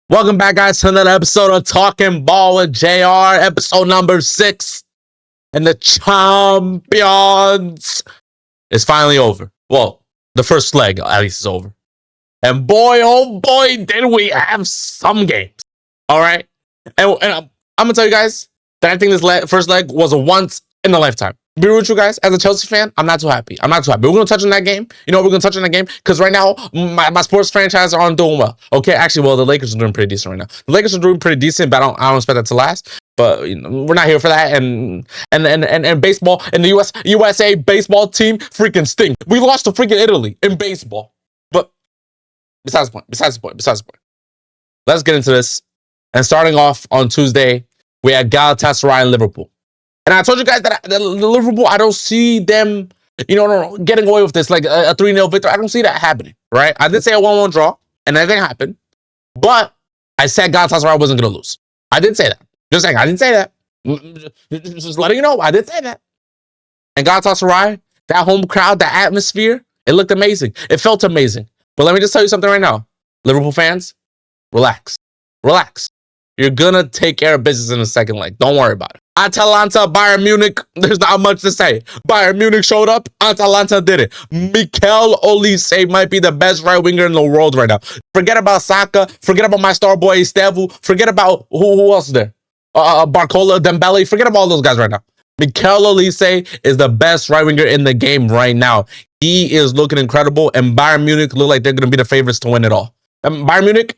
Welcome back, guys, to another episode of Talking Ball with JR, episode number 6. And the champions is finally over. Well, the first leg, at least, is over. And boy, oh boy, did we have some games. All right? And I'm going to tell you guys that I think this first leg was a once in a lifetime. Be real with you guys, as a Chelsea fan, I'm not too happy. We're going to touch on that game. You know, we're going to touch on that game because right now, my sports franchise aren't doing well. Okay, actually, well, the Lakers are doing pretty decent right now. The Lakers are doing pretty decent, but I don't expect that to last. But you know, we're not here for that. And baseball, and the USA baseball team freaking stink. We lost to freaking Italy in baseball. But besides the point. Let's get into this. And starting off on Tuesday, we had Galatasaray and Liverpool. And I told you guys that the Liverpool, I don't see them, getting away with this, like a 3-0 victory. I don't see that happening, right? I did say a 1-1 draw, and that didn't happen. But I said Galatasaray wasn't going to lose. I did say that. Just saying, I didn't say that. Just letting you know, I did say that. And Galatasaray, that home crowd, that atmosphere, it looked amazing. It felt amazing. But let me just tell you something right now. Liverpool fans, relax. You're going to take care of business in the second leg. Don't worry about it. Atalanta, Bayern Munich, there's not much to say. Bayern Munich showed up, Atalanta did it. Mikel Olise might be the best right winger in the world right now. Forget about Saka, forget about my star boy Estevu, forget about who else is there? Barcola, Dembele, forget about all those guys right now. Mikel Olise is the best right winger in the game right now. He is looking incredible, and Bayern Munich look like they're going to be the favorites to win it all. And Bayern Munich,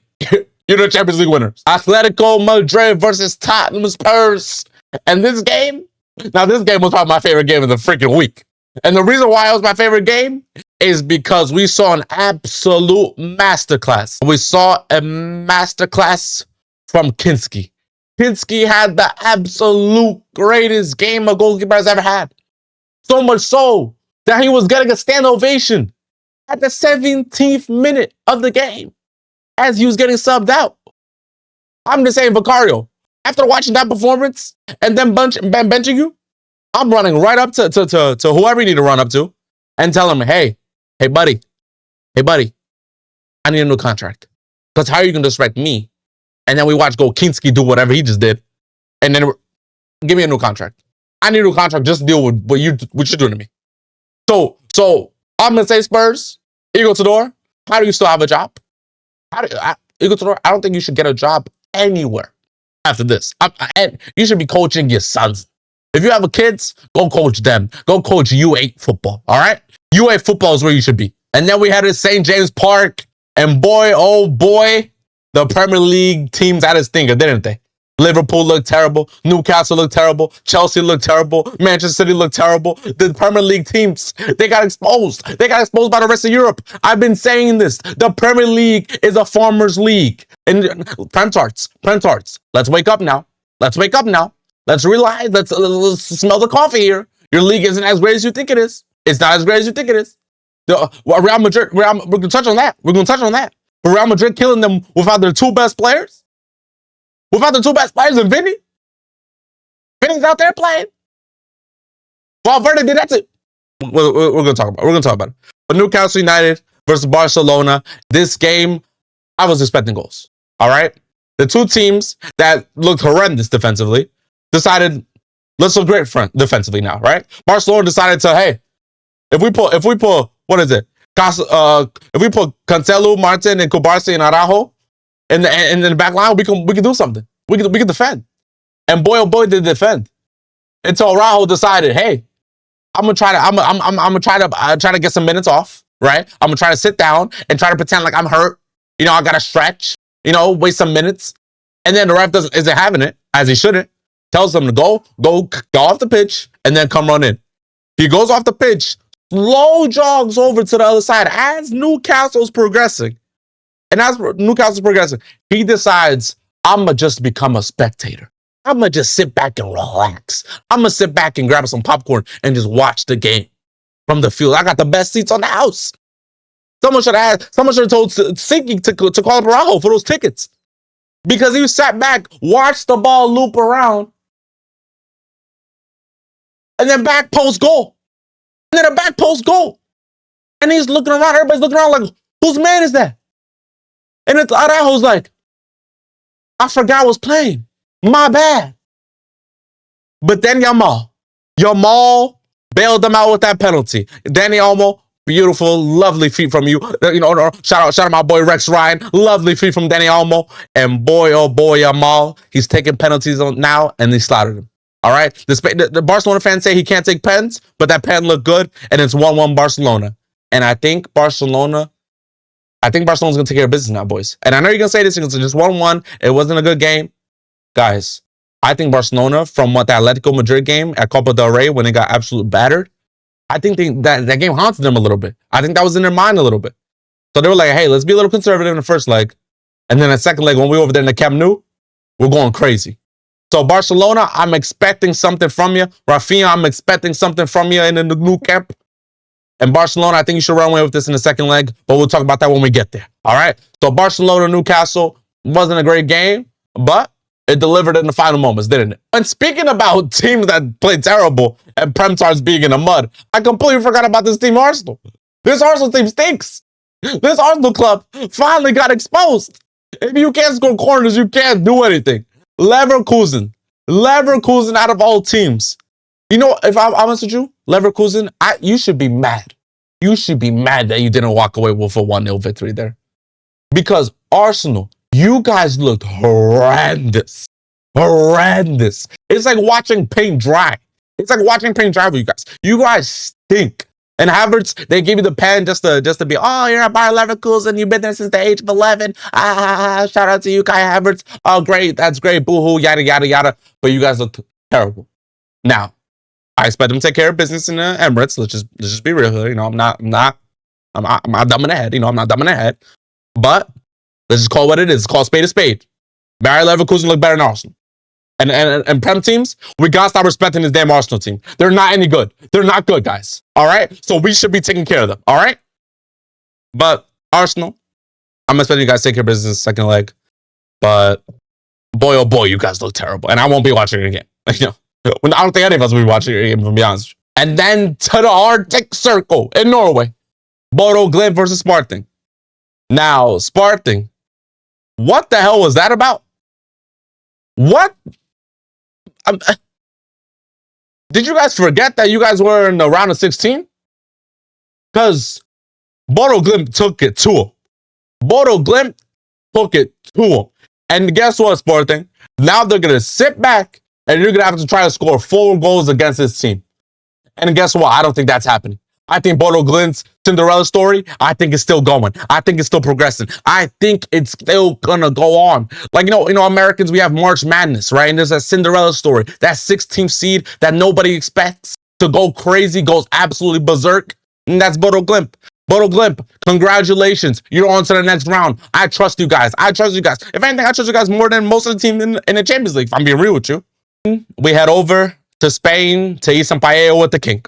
you're the Champions League winners. Atletico Madrid versus Tottenham Spurs. And this game was probably my favorite game of the freaking week. And the reason why it was my favorite game is because we saw an absolute masterclass. We saw a masterclass from Kinski. Kinski had the absolute greatest game a goalkeeper has ever had. So much so that he was getting a stand ovation at the 17th minute of the game as he was getting subbed out. I'm just saying, Vicario, after watching that performance and then benching you, I'm running right up to whoever you need to run up to and tell him, hey, buddy, I need a new contract. Because how are you going to disrespect me? And then we watch Kinski do whatever he just did. And then give me a new contract. I need a new contract just to deal with what you're doing to me. So I'm going to say, Spurs, Eagle Tudor, how do you still have a job? Eagle Tudor, I don't think you should get a job anywhere after this. You should be coaching your sons. If you have kids, go coach them. Go coach U8 football, all right? U8 football is where you should be. And then we had it St. James Park, and boy, oh boy, the Premier League teams had a stinker, didn't they? Liverpool looked terrible. Newcastle looked terrible. Chelsea looked terrible. Manchester City looked terrible. The Premier League teams, they got exposed. They got exposed by the rest of Europe. I've been saying this. The Premier League is a farmer's league. And Prem Tarts, let's wake up now. Let's realize, let's smell the coffee here. Your league isn't as great as you think it is. It's not as great as you think it is. Real Madrid, we're going to touch on that. But Real Madrid killing them without their two best players? Without the two best players and Vinny? Vinny's out there playing. Valverde did that too. We're going to talk about it. But Newcastle United versus Barcelona, this game, I was expecting goals. All right? The two teams that looked horrendous defensively decided, let's look great defensively now, right? Barcelona decided to, hey, if we put, what is it? If we put Cancelo, Martin, and Kubarsi and Araujo in the back line, we can do something. We can defend. And boy, oh boy, did they defend. Until Araujo decided, hey, I'm gonna try to get some minutes off, right? I'm gonna try to sit down and try to pretend like I'm hurt. I gotta stretch, waste some minutes. And then the ref isn't having it, as he shouldn't. Tells them to go off the pitch and then come run in. He goes off the pitch, slow jogs over to the other side as Newcastle's progressing. And as Newcastle's progressing, he decides, I'm going to just become a spectator. I'm going to just sit back and relax. I'm going to sit back and grab some popcorn and just watch the game from the field. I got the best seats on the house. Someone should have told Sinky to call up Araujo for those tickets. Because he sat back, watched the ball loop around, and then back post goal. And then a back post goal. And he's looking around, everybody's looking around like, whose man is that? And Araujo's like, I forgot I was playing. My bad. But then Yamal bailed them out with that penalty. Danny Olmo, beautiful, lovely feet from you. Shout out my boy Rex Ryan. Lovely feet from Danny Olmo. And boy, oh boy, Yamal, he's taking penalties on now, and they slaughtered him. All right? The Barcelona fans say he can't take pens, but that pen looked good, and it's 1-1 Barcelona. And I think Barcelona's going to take care of business now, boys. And I know you're going to say this, it's just 1-1. It wasn't a good game. Guys, I think Barcelona, from what the Atletico Madrid game at Copa del Rey when they got absolutely battered, I think that game haunted them a little bit. I think that was in their mind a little bit. So they were like, hey, let's be a little conservative in the first leg. And then the second leg, when we were over there in the Camp Nou, we're going crazy. So Barcelona, I'm expecting something from you. Rafinha, I'm expecting something from you in the new camp. And Barcelona, I think you should run away with this in the second leg, but we'll talk about that when we get there. All right? So Barcelona, Newcastle, wasn't a great game, but it delivered in the final moments, didn't it? And speaking about teams that played terrible and Prem stars being in the mud, I completely forgot about this team, Arsenal. This Arsenal team stinks. This Arsenal club finally got exposed. If you can't score corners, you can't do anything. Leverkusen out of all teams. You know, if I'm honest with you, Leverkusen, you should be mad. You should be mad that you didn't walk away with a 1-0 victory there. Because Arsenal, you guys looked horrendous. Horrendous. It's like watching paint dry. It's like watching paint dry with you guys. You guys stink. And Havertz, they give you the pen just to be, oh, you're at Bayer Leverkusen, you've been there since the age of 11. Shout out to you, Kai Havertz. Oh, great, that's great, boo-hoo, yada, yada, yada. But you guys look terrible. Now, I expect them to take care of business in the Emirates. Let's just be real here. You know, I'm not dumb in the head. You know, I'm not dumb in the head. But let's just call it what it is. It's called spade a spade. Bayer Leverkusen look better than Arsenal. And Prem teams, we gotta stop respecting this damn Arsenal team. They're not any good. They're not good, guys. All right? So we should be taking care of them. All right? But Arsenal, I'm expecting you guys to take care of business in the second leg. But boy, oh boy, you guys look terrible. And I won't be watching it again. You know, I don't think any of us will be watching it again, to be honest. And then to the Arctic Circle in Norway. Bodo Glimt versus Sparting. Now, Sparting, what the hell was that about? What? Did you guys forget that you guys were in the round of 16? Because Bodo Glimt took it to him. Bodo Glimt took it to him. And guess what, Sporting? Now they're going to sit back and you're going to have to try to score 4 goals against this team. And guess what? I don't think that's happening. I think Bodo Glimt's Cinderella story, I think it's still going. I think it's still progressing. I think it's still gonna go on. Like, you know, Americans, we have March Madness, right? And there's a Cinderella story. That 16th seed that nobody expects to go crazy, goes absolutely berserk. And that's Bodo Glimt. Bodo Glimt, congratulations. You're on to the next round. I trust you guys. If anything, I trust you guys more than most of the team in the Champions League, if I'm being real with you. We head over to Spain to eat some paella with the king.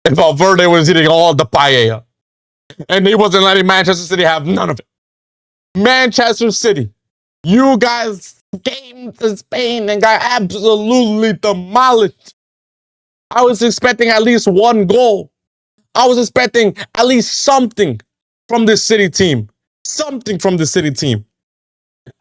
And Valverde was eating all the paella. And he wasn't letting Manchester City have none of it. Manchester City, you guys came to Spain and got absolutely demolished. I was expecting at least 1 goal. I was expecting at least something from this City team. Something from the City team.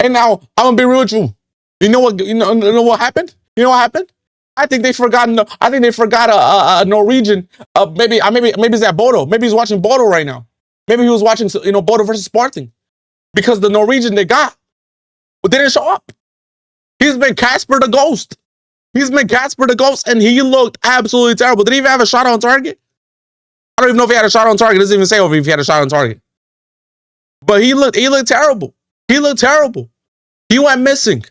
And now, I'm going to be real with you. You know what happened? You know what happened? I think they forgot a Norwegian. Maybe it's at Bodo. Maybe he's watching Bodo right now. Maybe he was watching, Bodo versus Sparting. Because the Norwegian they got didn't show up. He's been Casper the Ghost. And he looked absolutely terrible. Did he even have a shot on target? I don't even know if he had a shot on target. It doesn't even say over if he had a shot on target. But he looked terrible. He went missing.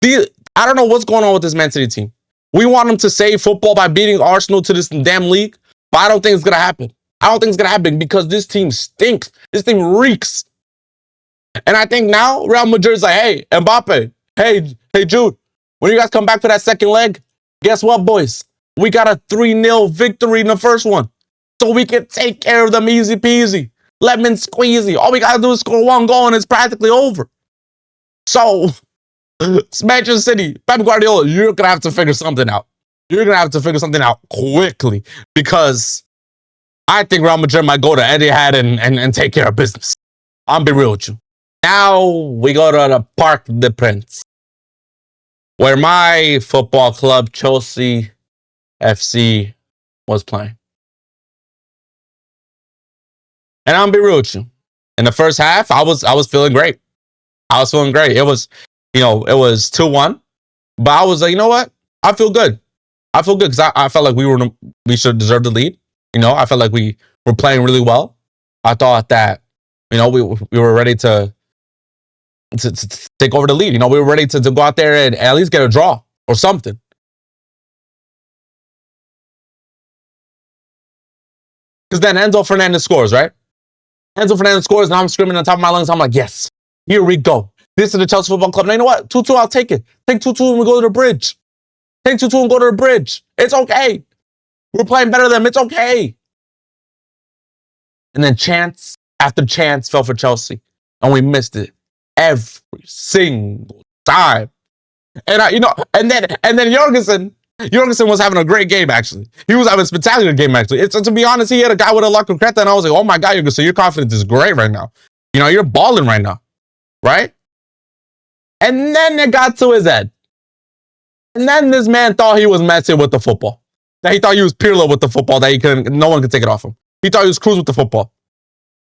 I don't know what's going on with this Man City team. We want them to save football by beating Arsenal to this damn league, but I don't think it's going to happen. Because this team stinks. This team reeks. And I think now Real Madrid's like, hey, Mbappe, hey, Jude, when you guys come back for that second leg, guess what, boys? We got a 3-0 victory in the first one. So we can take care of them easy peasy, lemon squeezy. All we got to do is score 1 goal and it's practically over. So, Manchester City, Pep Guardiola, you're going to have to figure something out. You're going to have to figure something out quickly because I think Real Madrid might go to Etihad and take care of business. I'm be real with you. Now we go to the Parc des Princes, where my football club, Chelsea FC, was playing. And I'm gonna be real with you. In the first half, I was feeling great. I was feeling great. It was, it was 2-1. But I was like, you know what? I feel good. I feel good because I felt like we should deserve the lead. I felt like we were playing really well. I thought that, we were ready to take over the lead. We were ready to go out there and at least get a draw or something. Because then Enzo Fernandez scores, right? Enzo Fernandez scores, and I'm screaming on top of my lungs. I'm like, yes, here we go. This is the Chelsea Football Club. Now, you know what? 2-2, I'll take it. Take 2-2 and we go to the bridge. Take 2-2 and go to the bridge. It's okay. We're playing better than them. It's okay. And then chance after chance fell for Chelsea, and we missed it every single time. And and then Jorgensen was having a great game. Actually, he was having a spectacular game. Actually, to be honest, he had a guy with a La Concreta, and I was like, oh my god, Jorgensen, your confidence is great right now. You're balling right now, right? And then it got to his head, and then this man thought he was messing with the football. That he thought he was Pirlo with the football. That no one could take it off him. He thought he was cruising with the football.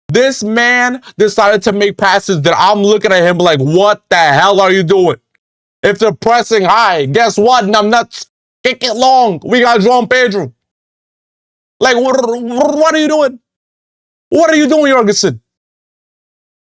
This man decided to make passes that I'm looking at him like, what the hell are you doing? If they're pressing high, guess what? Numbnuts, kick it long. We got João Pedro. Like, what are you doing? What are you doing, Jorgensen?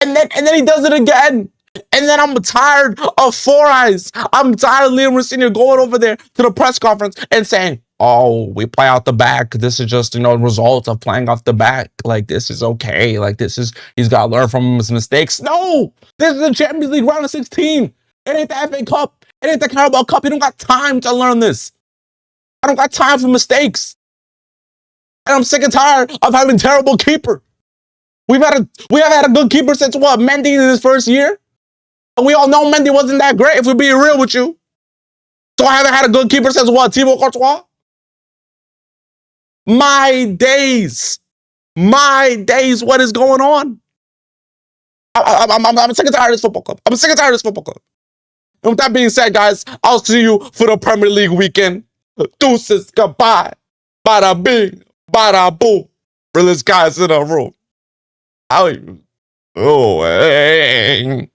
And then he does it again. And then I'm tired of Four Eyes. I'm tired of Liam Rossini going over there to the press conference and saying, oh, we play out the back. This is just, a result of playing off the back. Like, this is okay. Like, he's got to learn from his mistakes. No, this is the Champions League round of 16. It ain't the FA Cup. It ain't the Carabao Cup. You don't got time to learn this. I don't got time for mistakes. And I'm sick and tired of having terrible keeper. We haven't had a good keeper since what? Mendy in his first year? And we all know Mendy wasn't that great, if we're being real with you. So I haven't had a good keeper since what? Thibaut Courtois? My days. What is going on? I'm sick and tired of this football club. And with that being said, guys, I'll see you for the Premier League weekend. Deuces, goodbye. Bada bing, bada boom. Realest guys in the room. Oh, hey.